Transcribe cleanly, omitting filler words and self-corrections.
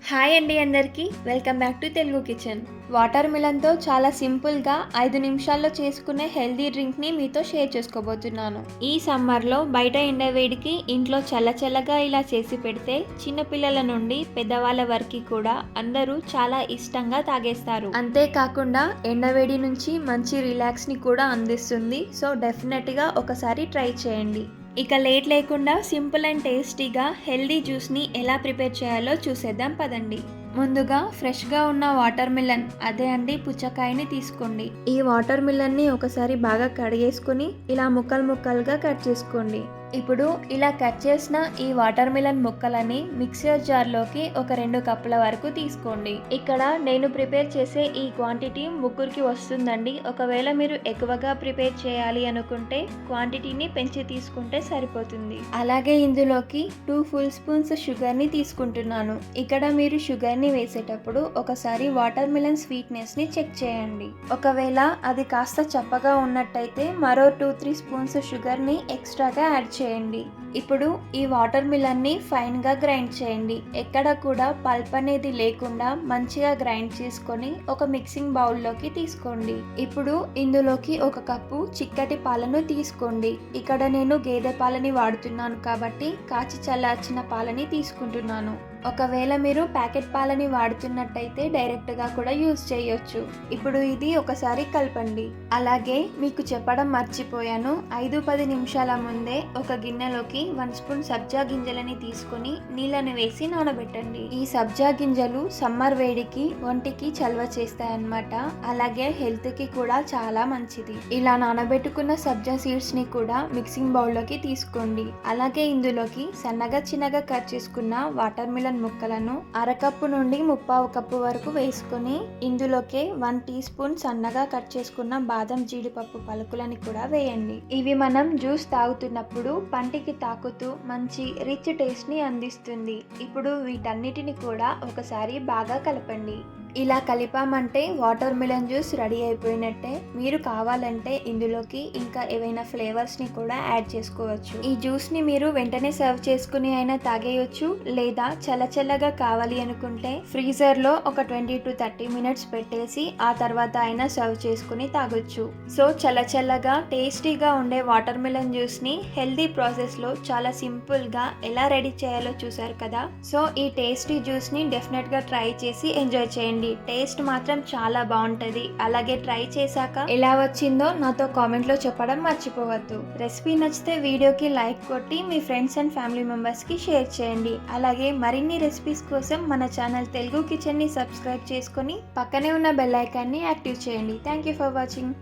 Hi అండి అందరికీ welcome back to Telugu kitchen. Water మిలన్తో చాలా సింపుల్గా 5 నిమిషాల్లో చేసుకునే హెల్దీ డ్రింక్ని మీతో షేర్ చేసుకోబోతున్నాను. ఈ సమ్మర్లో బయట ఎండవేడికి ఇంట్లో చల్లచల్లగా ఇలా చేసి పెడితే చిన్నపిల్లల నుండి పెద్దవాళ్ళ వరకు కూడా అందరూ చాలా ఇష్టంగా తాగేస్తారు. అంతేకాకుండా ఎండవేడి నుంచి మంచి రిలాక్స్ని కూడా అందిస్తుంది. సో డెఫినెట్గా ఒకసారి ట్రై చేయండి. ఇక లేట్ లేకుండా సింపుల్ అండ్ టేస్టీగా హెల్దీ జ్యూస్ని ఎలా ప్రిపేర్ చేయాలో చూసేద్దాం పదండి. ముందుగా ఫ్రెష్గా ఉన్న వాటర్ మిలన్ అదే అండి పుచ్చకాయని తీసుకోండి. ఈ వాటర్ మిలన్ని ఒకసారి బాగా కడిగేసుకుని ఇలా ముక్కలు ముక్కలుగా కట్ చేసుకోండి. ఇప్పుడు ఇలా కట్ చేసిన ఈ వాటర్ మిలన్ ముక్కలని మిక్సర్ జార్లోకి ఒక 2 కప్పుల వరకు తీసుకోండి. ఇక్కడ నేను ప్రిపేర్ చేసే ఈ క్వాంటిటీ ముగ్గురికి వస్తుందండి. ఒకవేళ మీరు ఎక్కువగా ప్రిపేర్ చేయాలి అనుకుంటే క్వాంటిటీని పెంచి తీసుకుంటే సరిపోతుంది. అలాగే ఇందులోకి 2 ఫుల్ స్పూన్స్ షుగర్ని తీసుకుంటున్నాను. ఇక్కడ మీరు షుగర్ని వేసేటప్పుడు ఒకసారి వాటర్ మిలన్ స్వీట్నెస్ని చెక్ చేయండి. ఒకవేళ అది కాస్త చప్పగా ఉన్నట్టయితే మరో 2-3 స్పూన్స్ షుగర్ని ఎక్స్ట్రాగా యాడ్ చేయండి. ఇప్పుడు ఈ వాటర్ మిలన్ని ఫైన్గా గ్రైండ్ చేయండి. ఎక్కడ కూడా పల్ప్ అనేది లేకుండా మంచిగా గ్రైండ్ చేసుకొని ఒక మిక్సింగ్ బౌల్లోకి తీసుకోండి. ఇప్పుడు ఇందులోకి 1 కప్పు చిక్కటి పాలను తీసుకోండి. ఇక్కడ నేను గేదె పాలని వాడుతున్నాను కాబట్టి కాచి చల్లార్చిన పాలని తీసుకుంటున్నాను. ఒకవేళ మీరు ప్యాకెట్ పాలని వాడుతున్నట్టయితే డైరెక్ట్గా కూడా యూజ్ చేయొచ్చు. ఇప్పుడు ఇది ఒకసారి కలపండి. అలాగే మీకు చెప్పడం మర్చిపోయాను, 5-10 నిమిషాల ముందే ఒక గిన్నెలోకి 1 స్పూన్ సబ్జా గింజలని తీసుకొని నీళ్ళని వేసి నానబెట్టండి. ఈ సబ్జా గింజలు సమ్మర్ వేడికి ఒంటికి చల్వ చేస్తాయన్నమాట. అలాగే హెల్త్కి కూడా చాలా మంచిది. ఇలా నానబెట్టుకున్న సబ్జా సీడ్స్ని కూడా మిక్సింగ్ బౌల్లోకి తీసుకోండి. అలాగే ఇందులోకి సన్నగా చిన్నగా కట్ చేసుకున్న వాటర్ మిలన్ ముక్కలను 1/2 కప్పు నుండి 1/4 కప్పు వరకు వేసుకొని ఇందులోకి 1 టీ స్పూన్ సన్నగా కట్ చేసుకున్న బాదం జీడిపప్పు పలుకులని కూడా వేయండి. ఇవి మనం జ్యూస్ తాగుతున్నప్పుడు పంటికి తాకుతూ మంచి రిచ్ టేస్ట్ ని అందిస్తుంది. ఇప్పుడు వీటన్నిటిని కూడా ఒకసారి బాగా కలపండి. ఇలా కలిపామంటే వాటర్ మిలన్ జ్యూస్ రెడీ అయిపోయినట్టే. మీరు కావాలంటే ఇందులోకి ఇంకా ఏవైనా ఫ్లేవర్స్ని కూడా యాడ్ చేసుకోవచ్చు. ఈ జ్యూస్ని మీరు వెంటనే సర్వ్ చేసుకుని అయినా తాగేయచ్చు, లేదా చల్లచల్లగా కావాలి అనుకుంటే ఫ్రీజర్లో ఒక 20-30 మినిట్స్ పెట్టేసి ఆ తర్వాత అయినా సర్వ్ చేసుకుని తాగొచ్చు. సో చల్లచల్లగా టేస్టీగా ఉండే వాటర్ మిలన్ జ్యూస్ని హెల్దీ ప్రాసెస్లో చాలా సింపుల్గా ఎలా రెడీ చేయాలో చూసారు కదా. సో ఈ టేస్టీ జ్యూస్ని డెఫినెట్గా ట్రై చేసి ఎంజాయ్ చేయండి. టేస్ట్ మాత్రం చాలా బాగుంటది. అలాగే ట్రై చేశాక ఎలా వచ్చిందో నాతో కామెంట్ లో చెప్పడం మర్చిపోవద్దు. రెసిపీ నచ్చితే వీడియోకి లైక్ కొట్టి మీ ఫ్రెండ్స్ అండ్ ఫ్యామిలీ మెంబర్స్ కి షేర్ చేయండి. అలాగే మరిన్ని రెసిపీస్ కోసం మన ఛానల్ తెలుగు కిచెన్ ని సబ్స్క్రైబ్ చేసుకొని పక్కనే ఉన్న బెల్ ఐకాన్ ని యాక్టివ్ చేయండి. Thank you for watching.